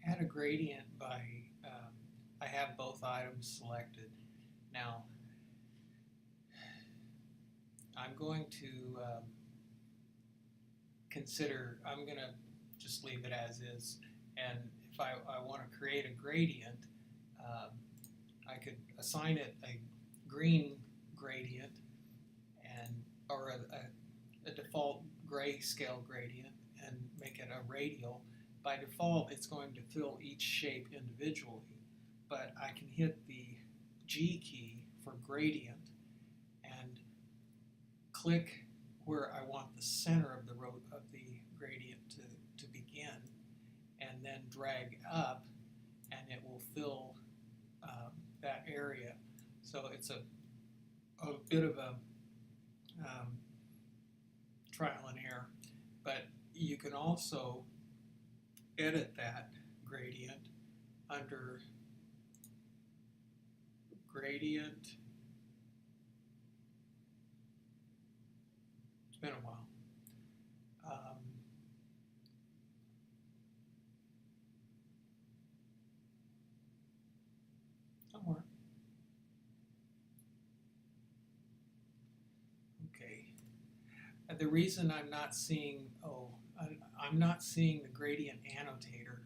add a gradient by, I have both items selected. Now, I'm going to I'm going to just leave it as is. And if I want to create a gradient, um, I could assign it a green gradient and or a default grayscale gradient and make it a radial. By default, it's going to fill each shape individually, but I can hit the G key for gradient and click where I want the center of the gradient to begin, and then drag up, and it will fill that area. So it's a bit of a trial and error, but you can also edit that gradient under gradient. It's been a while. Somewhere. Okay. The reason I'm not seeing, I'm not seeing the gradient annotator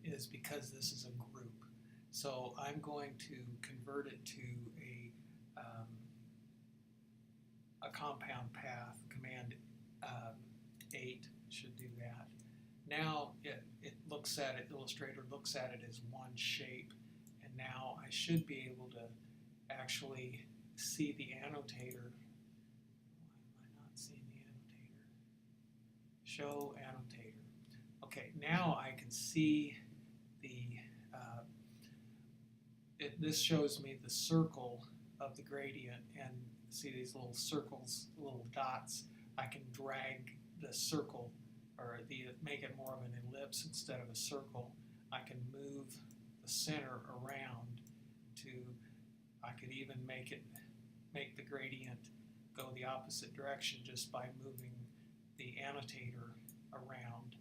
is because this is a group. So I'm going to convert it to a compound path. Command 8 should do that. Now it looks at it, Illustrator looks at it as one shape, and now I should be able to actually see the annotator. Why am I not seeing the annotator? Show annotator. Okay, now I can see this shows me the circle of the gradient, and see these little circles, little dots. I can drag the circle, or make it more of an ellipse instead of a circle. I can move the center around I could even make the gradient go the opposite direction just by moving the annotator around.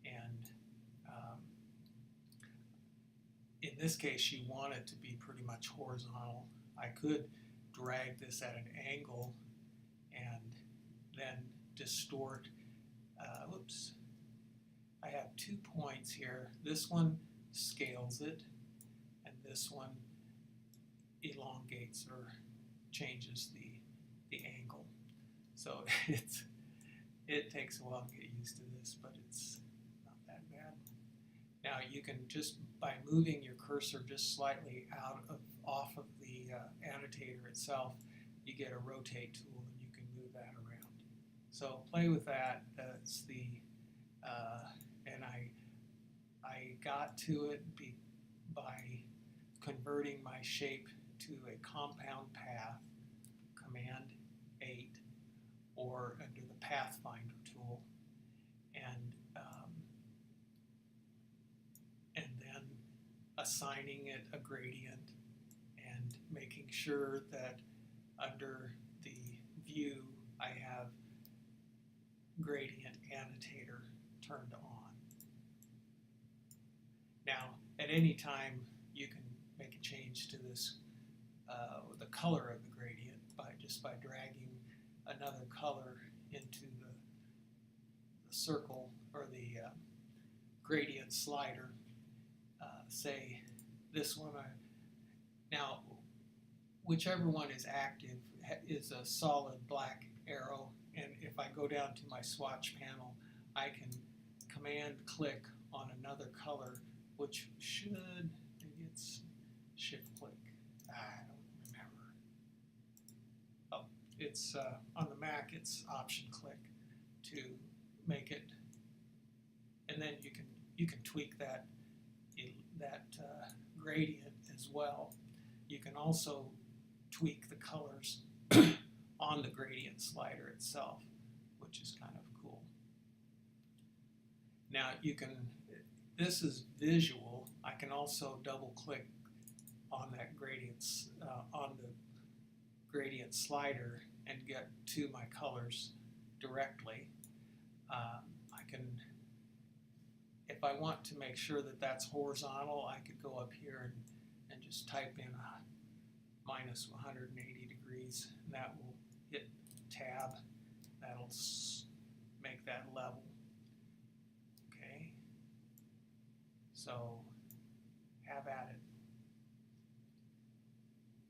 And in this case, you want it to be pretty much horizontal. I could drag this at an angle and then distort. Oops. I have 2 points here. This one scales it, and this one elongates or changes the angle. So it takes a while to get used to this, but it's not that bad. Now you can just, by moving your cursor just slightly off of the annotator itself, you get a rotate tool and you can move that around. So play with that. That's and I got to it by converting my shape to a compound path, Command 8, or under the Pathfinder tool, and then assigning it a gradient and making sure that under the view I have gradient annotator turned on. Now, at any time, you can make a change to this, the color of the gradient just by dragging another color into the circle or the gradient slider. Say this one. Now, whichever one is active is a solid black arrow, and if I go down to my swatch panel, I can command click on another color, which should, maybe it's shift click, I don't remember. Oh, it's on the Mac, it's option click to make it, and then you can tweak that gradient as well. You can also tweak the colors on the gradient slider itself, which is kind of cool. Now this is visual. I can also double click on that on the gradient slider and get to my colors directly. if I want to make sure that that's horizontal, I could go up here and just type in a minus 180 degrees, and that will hit tab. That'll make that level. Okay, so have at it.